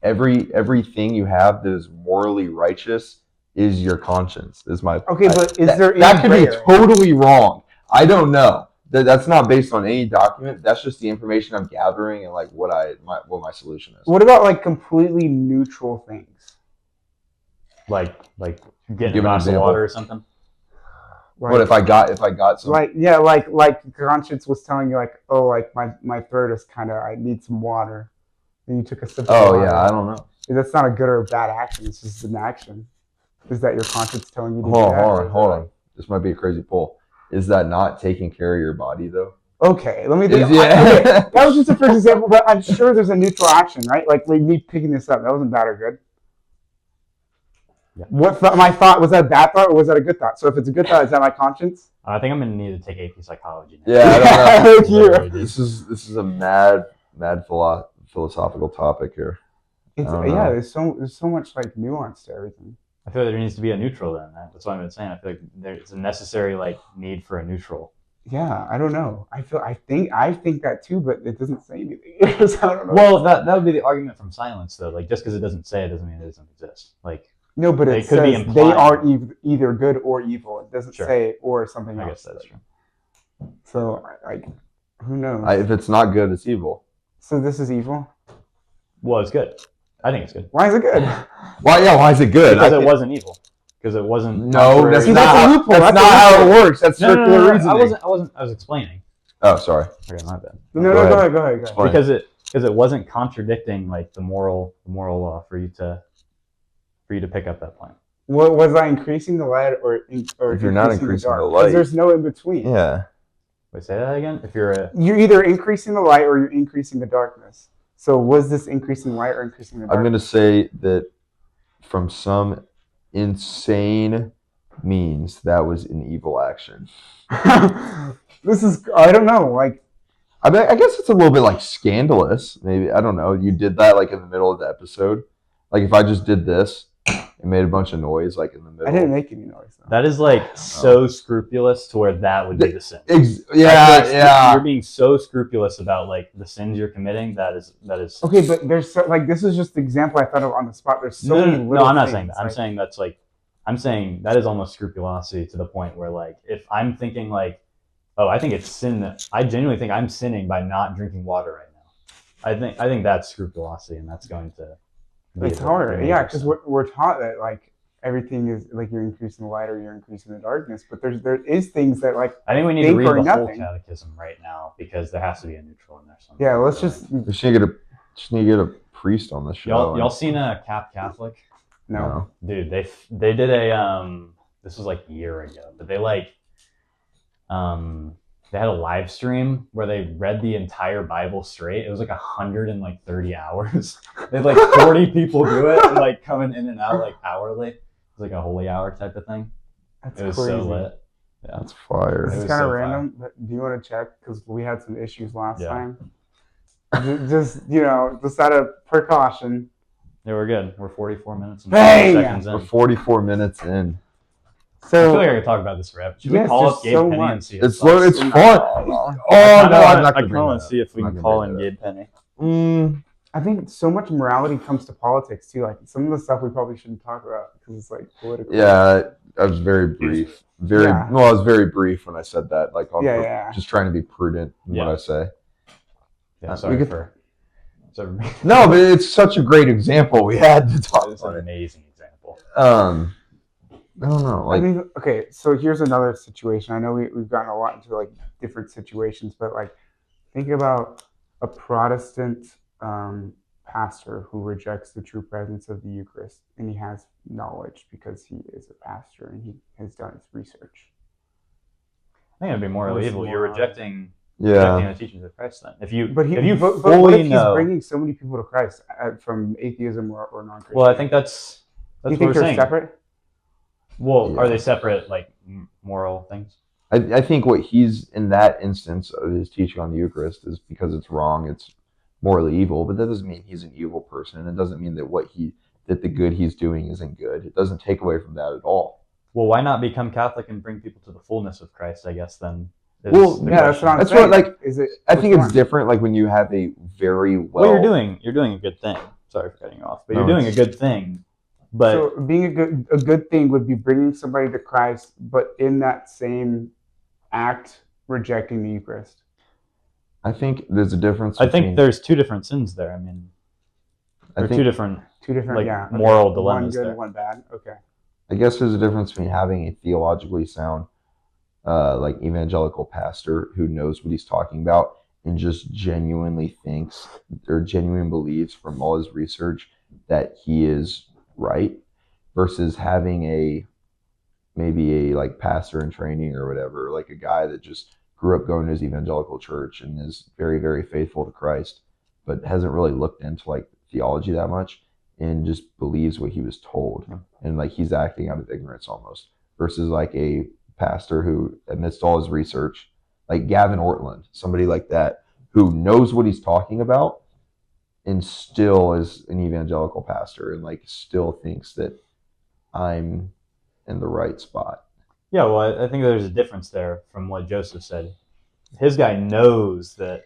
everything you have that is morally righteous is your conscience. Is my Okay, but is there that could be gray area? totally wrong. I don't know. That's not based on any document. That's just the information I'm gathering and like what my solution is. What about like completely neutral things? Like getting Give a an glass of example. water or something. Like, What if I got some? like conscience was telling you like, oh, like my throat is kind of, I need some water, and you took a sip of Oh water. yeah, I don't know. That's not a good or a bad action. It's just an action. Is that your conscience telling you to Hold do that? hold on. This might be a crazy poll. Is that not taking care of your body though? Okay, let me think. Yeah. Okay, that was just a first example, but I'm sure there's a neutral action, right? Like me picking this up, that wasn't bad or good. Yeah. My thought, was that a bad thought or was that a good thought? So if it's a good thought, is that my conscience? I think I'm gonna need to take AP psychology now. Yeah, I don't know. Thank you. Literally, dude. This is a mad philosophical topic here. It's, I don't yeah, know. there's so much like nuance to everything. I feel like there needs to be a neutral then. That's what I've been saying. I feel like there's a necessary like need for a neutral. Yeah, I don't know. I think that too, but it doesn't say anything. So I don't know. Well, that would be the argument from silence though. Like just because it doesn't say it doesn't mean it doesn't exist. Like no, but they it could be says they implying. are either good or evil. It doesn't Sure. say or something I else. guess that's true. So like, who knows? If it's not good, it's evil. So this is evil. Well, it's good. I think it's good. Why is it good? Why? Yeah. Why is it good? Because it wasn't evil. Because it wasn't. No, contrary- that's See, not. that's a How, loophole. that's That's a not how it loophole. works. That's No, circular no, reasoning. I was explaining. Oh, sorry. Okay, my bad. No, Go go ahead. ahead. Explain. Because it wasn't contradicting like the moral law for you to pick up that point. What was I increasing the light or If you're not increasing the dark? light. 'Cause there's no in between. Yeah. Wait, say that again. If you're a You're either increasing the light or you're increasing the darkness. So was this increasing light or increasing the I'm darkness? gonna say that from some insane means that was an evil action. This is, I don't know, like, I mean, I guess it's a little bit like scandalous. Maybe I don't know. You did that like in the middle of the episode. Like if I just did this and made a bunch of noise, like in the middle. I didn't make any noise though. that is like so scrupulous to where that would be the sin. I feel like you're being so scrupulous about like the sins you're committing. That is. Okay, but there's so, like, this is just the example I thought of on the spot. There's so many No, little I'm not things, saying that. I'm like- saying that's like, I'm saying that is almost scrupulosity to the point where like, if I'm thinking like, oh, I think it's sin that I genuinely think I'm sinning by not drinking water right now. I think that's scrupulosity, and that's going to. be It's a hard, major yeah, because sin. we're taught that like everything is like you're increasing the light or you're increasing the darkness, but there is things that like I think we need to think read or the whole nothing. catechism right now because there has to be a neutral in there somewhere. yeah. Let's just We just need to get a priest on the show. y'all seen a Catholic? no. Dude, they did a this was like a year ago, but they like they had a live stream where they read the entire Bible straight. It was like 130 hours. They had like 40 people do it and like coming in and out like hourly. It was like a holy hour type of thing. That's It was crazy. so lit. Yeah. That's fire. This It is was kind of so random, but do you want to check? Because we had some issues last Yeah. time. Just just out of precaution. Yeah, we're good. We're 44 minutes and Bang! 20 seconds in. We're 44 minutes in. I feel So like I could talk about this forever. Should Yes, we call there's up Gabe so Penny much. and see? It's thoughts? it's fun. Oh I no, I'm not I gonna bring want that to see if we I'm can not call gonna in bring Gabe Penny. up. I think so much morality comes to politics too. Like some of the stuff we probably shouldn't talk about because it's like political. Yeah, I was very brief. Yeah. I was very brief when I said that. Like, Yeah. just trying to be prudent in Yeah. what I say. Yeah, we sorry could- for. So, No, but it's such a great example we had to talk it's an about. amazing example. I don't know. I Like, mean, okay, so here's another situation. I know we've gotten a lot into like different situations, but like think about a Protestant pastor who rejects the true presence of the Eucharist, and he has knowledge because he is a pastor and he has done his research. I think it'd be morally What's evil. You're more- rejecting yeah, the teachings of Christ. Then, if you But if you what fully if know, he's bringing so many people to Christ from atheism or non-Christian? well, I think that's Do you what think we're they're saying. separate? Well, are Yeah. they separate, like moral things? I think what he's in that instance of his teaching on the Eucharist is because it's wrong. It's morally evil, but that doesn't mean he's an evil person. And it doesn't mean that the good he's doing isn't good. It doesn't take away from that at all. Well, why not become Catholic and bring people to the fullness of Christ? I guess then. Well, the Yeah, that's what I'm That's saying. what, like, Is it? I think which it's one? different. Like when you have a very Well, you're doing a good thing. Sorry for cutting you off, but No, you're doing a it's- good thing. But So being a good thing would be bringing somebody to Christ, but in that same act rejecting the Eucharist. I think there's a difference. I think between- there's two different sins there. I mean, I or think two different. Two different, Like, yeah, okay. moral One dilemmas good, there. one bad. Okay. I guess there's a difference between having a theologically sound, like evangelical pastor who knows what he's talking about and just genuinely thinks or genuine believes from all his research that he is right, versus having maybe a like pastor in training or whatever, like a guy that just grew up going to his evangelical church and is very, very faithful to Christ, but hasn't really looked into like theology that much and just believes what he was told. Yeah. And like he's acting out of ignorance almost, versus like a pastor who, amidst all his research, like Gavin Ortland, somebody like that, who knows what he's talking about and still is an evangelical pastor and like still thinks that I'm in the right spot. Yeah, well, I think there's a difference there from what Joseph said. His guy knows that.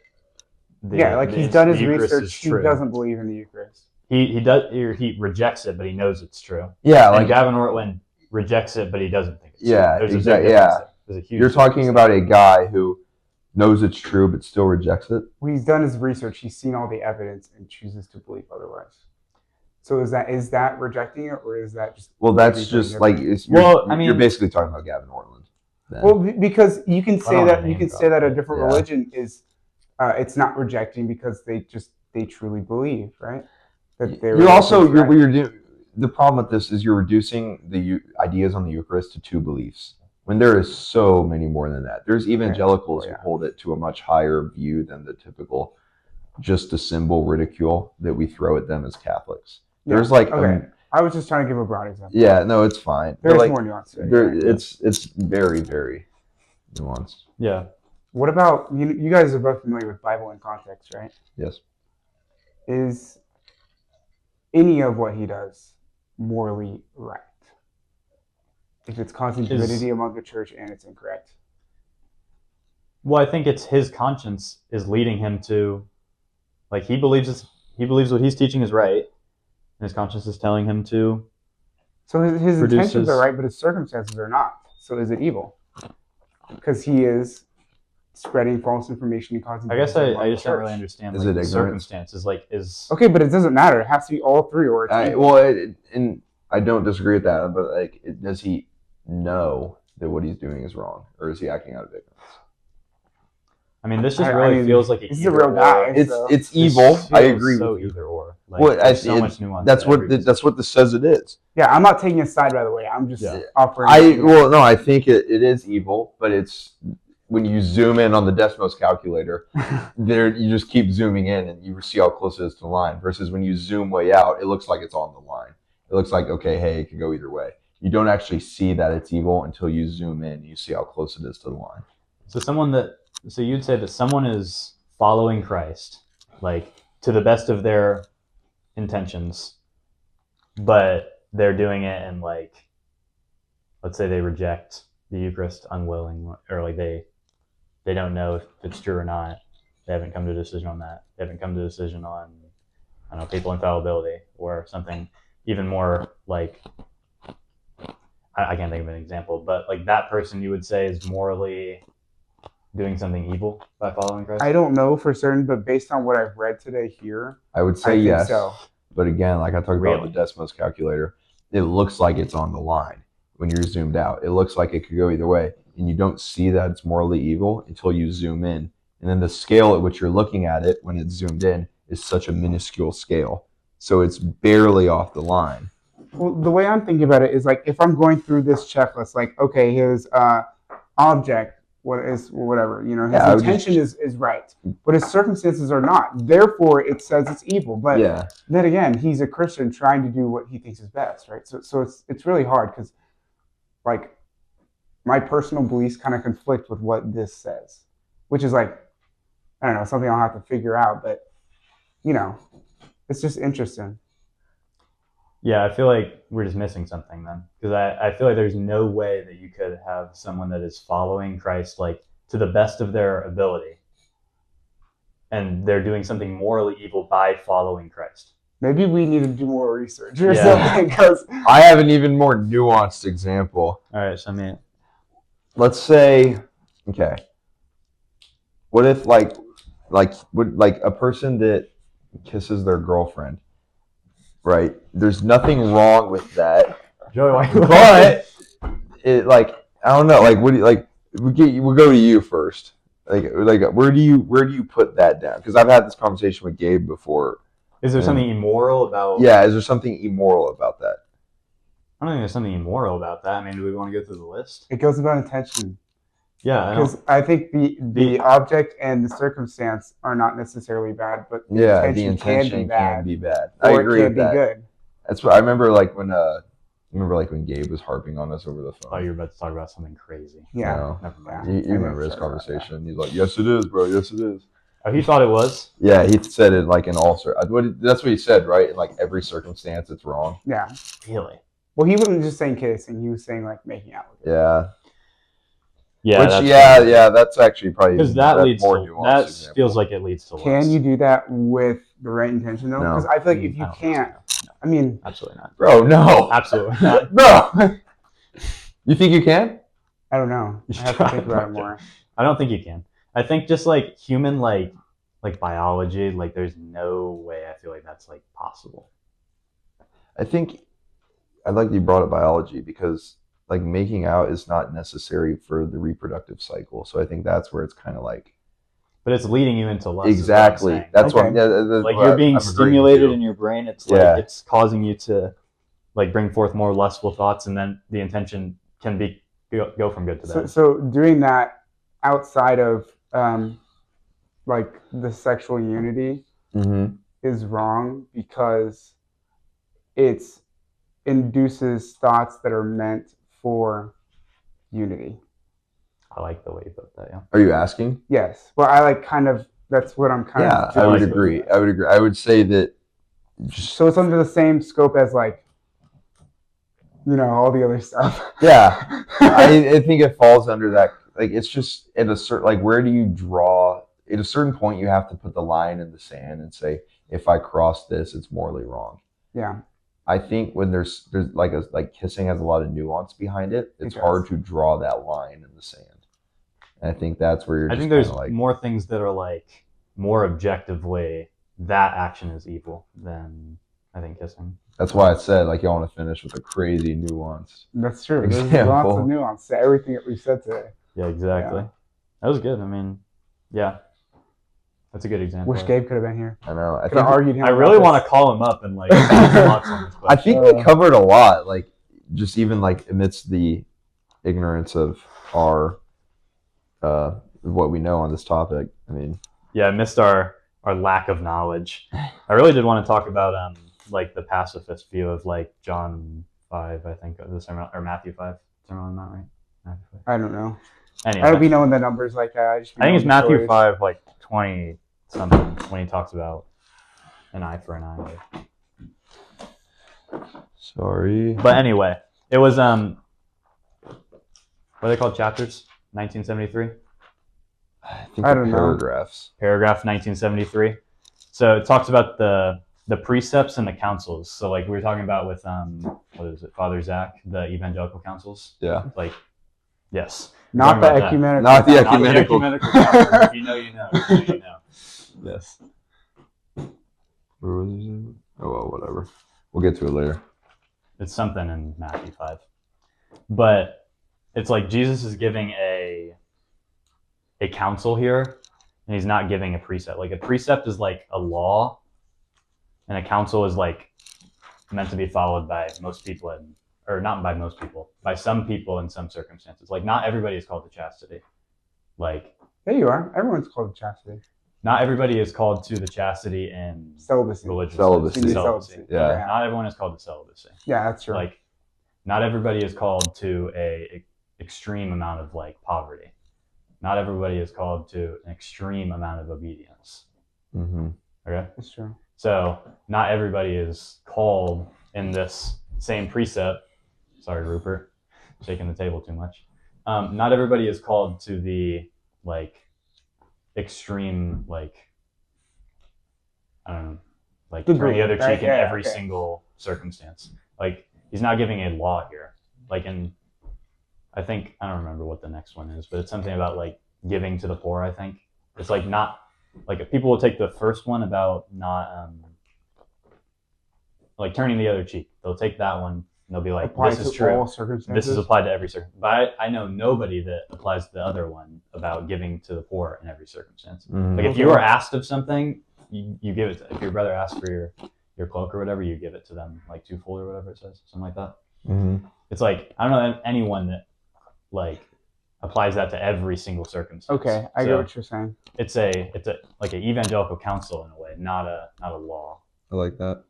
He's done his the Eucharist research. is He true. doesn't believe in the Eucharist. He does, or he rejects it, but he knows it's true. Yeah, And like Gavin Ortland rejects it, but he doesn't think it's Yeah, true. There's exactly, a big difference yeah. there. There's a huge you're talking difference about a guy who knows it's true but still rejects it. Well, he's done his research. He's seen all the evidence and chooses to believe otherwise. So is that rejecting it, or is that just? Well, that's anything just different? like it's, Well, I you're mean- basically talking about Gavin Ortland. Then. Well, because you can I say don't that wanna you name can say that a drop, different yeah. religion is, it's not rejecting because they truly believe, right? That You're also what you're doing. The problem with this is you're reducing the ideas on the Eucharist to two beliefs when there is so many more than that. There's evangelicals Yeah. who hold it to a much higher view than the typical, just a symbol ridicule that we throw at them as Catholics. There's like okay. I was just trying to give a broad example. yeah, no, it's fine. There's Like, more nuance to it. there, right? it's very, very nuanced. Yeah. What about you guys are both familiar with Bible in context, right? Yes. Is any of what he does morally right? If it's causing divinity among the church and it's incorrect. Well, I think it's his conscience is leading him to, like, he believes what he's teaching is right, and his conscience is telling him to. So his intentions Produces- are right, but his circumstances are not. So is it evil? Because he is spreading false information and causing. I guess division among I the just don't really church. understand Is like, it the ignorance? circumstances. Like, is Okay, but it doesn't matter. It has to be all three, or it's evil. And I don't disagree with that, but like, does he know that what he's doing is wrong, or is he acting out of ignorance? I mean, this just I really mean, feels like He's a real guy. so. It's This evil. I feels agree so with you. either or. Like, Well, there's so much nuance. That's to what every that's what this says it is. Yeah, I'm not taking a side, by the way. I'm just Yeah. offering. I think it is evil, but it's when you zoom in on the Desmos calculator, there you just keep zooming in and you see how close it is to the line. Versus when you zoom way out, it looks like it's on the line. It looks like okay, hey, it could go either way. You don't actually see that it's evil until you zoom in and you see how close it is to the line. So you'd say that someone is following Christ, like to the best of their intentions, but they're doing it and like, let's say they reject the Eucharist unwilling, or like they don't know if it's true or not. They haven't come to a decision on that. They haven't come to a decision on, I don't know, papal infallibility or something even more like, I can't think of an example, but like that person you would say is morally doing something evil by following Christ? I don't know for certain, but based on what I've read today here, I would I say think yes, so. but again, like I talked about Really? with the Desmos calculator, it looks like it's on the line. when you're zoomed out. It looks like it could go either way, and you don't see that it's morally evil until you zoom in. And then the scale at which you're looking at it when it's zoomed in is such a minuscule scale. So it's barely off the line. Well, the way I'm thinking about it is like if I'm going through this checklist, like, okay, his object, whatever, you know, his intention is right, but his circumstances are not. Therefore, it says it's evil. But then again, he's a Christian trying to do what he thinks is best, right? So it's really hard because, like, my personal beliefs kind of conflict with what this says, which is like, I don't know, something I'll have to figure out. But you know, it's just interesting. Yeah, I feel like we're just missing something then, because I feel like there's no way that you could have someone that is following Christ like to the best of their ability, and they're doing something morally evil by following Christ. Maybe we need to do more research or something. Because I have an even more nuanced example. All right, so I mean, let's say, okay, what if like a person that kisses their girlfriend, right? There's nothing wrong with that. Joey, But it, like, I don't know, like, what do you, like, we'll go to you first. Like where do you put that down? Because I've had this conversation with Gabe before. Is there something immoral about? Yeah, is there something immoral about that? I don't think there's something immoral about that. I mean, do we want to go through the list? it goes about intention. Yeah, Because I think the object and the circumstance are not necessarily bad, but the intention can be bad. I agree with that. Good. That's what I remember. Like when Gabe was harping on us over the phone. Oh, you were about to talk about something crazy. Yeah. No. Never mind. You remember this conversation? He's like, "Yes, it is, bro. Yes, it is." Oh, he thought it was? Yeah, he said it like in all that's what he said, right? In like every circumstance, it's wrong. Yeah. Really? Well, he wasn't just saying kissing; he was saying like making out with it. Yeah. Yeah. Which, that's actually probably because that leads more to nuanced. that example. feels like it leads to less. Can you do that with the right intention though? No. Because I feel like if you can't, I mean, absolutely not. Bro, no, Absolutely not. bro. You think you can? I don't know. I have to think about it more. I don't think you can. I think just like human like biology, like there's no way I feel like that's like possible. I think I like that you brought up biology because like making out is not necessary for the reproductive cycle. So I think that's where it's kind of like. But it's leading you into less. Exactly. That's okay. what. Like you're being stimulated in your brain. It's like it's causing you to like bring forth more lustful thoughts, and then the intention can be go from good to bad. So doing that outside of like the sexual unity is wrong because it induces thoughts that are meant for unity. I like the way you put that. Yeah. Are you asking? Yes. Well, I like kind of. That's what I'm kind of. Yeah, I would agree. I would say that. So it's under the same scope as like, you know, all the other stuff. Yeah, I think it falls under that. Like, it's just at a certain, like, where do you draw? At a certain point, you have to put the line in the sand and say, if I cross this, it's morally wrong. Yeah. I think when there's like kissing has a lot of nuance behind it. It's hard to draw that line in the sand. And I think that's where you're. I think there's more things that are like more objectively that action is evil than I think kissing. That's why I said like you want to finish with a crazy nuance. That's true. There's lots of nuance to everything that we said today. Yeah, exactly. Yeah. That was good. I mean, yeah, that's a good example. Wish Gabe could have been here. I know. I really want to call him up and like. I think we covered a lot. Like just even like amidst the ignorance of our what we know on this topic. I mean, yeah, I missed our lack of knowledge. I really did want to talk about like the pacifist view of like John 5, I think, the sermon, or Matthew 5. Sermon on the Mount, right? Matthew 5. I don't know. Anyway, I don't be knowing the numbers like that. I think it's Matthew 5, like 20 something, when he talks about an eye for an eye. Sorry. But anyway, it was what are they called? Chapters? 1973. I think I don't paragraphs. Know. Paragraph 1973. So it talks about the precepts and the councils. So like we were talking about with what is it, Father Zach, the evangelical councils. Yeah. Like, yes. Not the ecumenical. Not the ecumenical. Councils. If you know, you know. If you know, you know. Yes. Where was it? Oh well, whatever. We'll get to it later. It's something in Matthew 5. But it's like Jesus is giving a counsel here, and he's not giving a precept. Like a precept is like a law, and a counsel is like meant to be followed by most people, or not by most people, by some people in some circumstances. Like not everybody is called to chastity. Like There you are. Everyone's called chastity. not everybody is called to the chastity in Celibacy. religious Celibacy. celibacy. Yeah. Not everyone is called to celibacy. Yeah, that's true. Like not everybody is called to a extreme amount of like poverty. Not everybody is called to an extreme amount of obedience. Mm-hmm. Okay? That's true. So not everybody is called in this same precept. Sorry, Rupert, shaking the table too much. Not everybody is called to the like extreme, like I don't know, like turn the other cheek in every single circumstance. Like he's not giving a law here. Like in, I think I don't remember what the next one is, but it's something about like giving to the poor. I think it's like not like if people will take the first one about not like turning the other cheek. They'll take that one and they'll be like, Apply this is to true. all circumstances. This is applied to every circumstance. But I know nobody that applies the other one about giving to the poor in every circumstance. Mm-hmm. Like if you are asked of something, you give it to, if your brother asks for your cloak or whatever, you give it to them like twofold or whatever it says, something like that. Mm-hmm. It's like, I don't know anyone that like applies that to every single circumstance. Okay, I get what you're saying. It's a like an evangelical counsel in a way, not a law. I like that.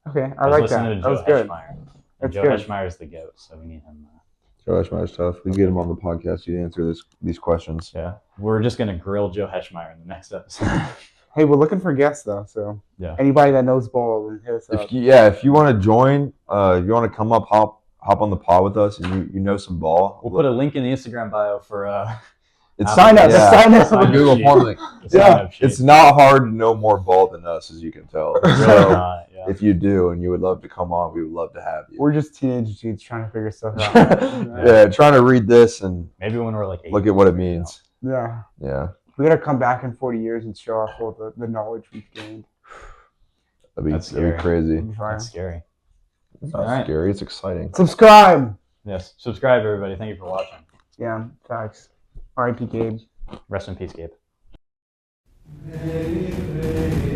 Okay, I like that. To That was Joe good. Heschmeyer. That's Joe good. Heschmeyer is the goat, so we need him. Joe Heschmeyer's tough. We get him on the podcast. You answer these questions. Yeah, we're just gonna grill Joe Heschmeyer in the next episode. Hey, we're looking for guests though, so Yeah. anybody that knows ball, then hit us up. If you want to join, if you want to come up, hop on the pod with us, and you know some ball. We'll put a link in the Instagram bio for It's Sign up. yeah, Sign up. sign up Google sheet. form link. The sign-up sheet. It's not hard to know more ball than us, as you can tell. Really So not, yeah. if you do and you would love to come on, we would love to have you. We're just teenage dudes trying to figure stuff out. Yeah, trying to read this and Maybe when we're like 8. look at what it means. Yeah. Yeah, We gotta come back in 40 years and show off all the knowledge we've gained. That's that'd be crazy. It'd be fire. That's scary. It's All not right. scary. It's exciting. Subscribe. Yes. Subscribe, everybody. Thank you for watching. Yeah, facts. R.I.P. Gabe. Rest in peace, Gabe. Baby, baby.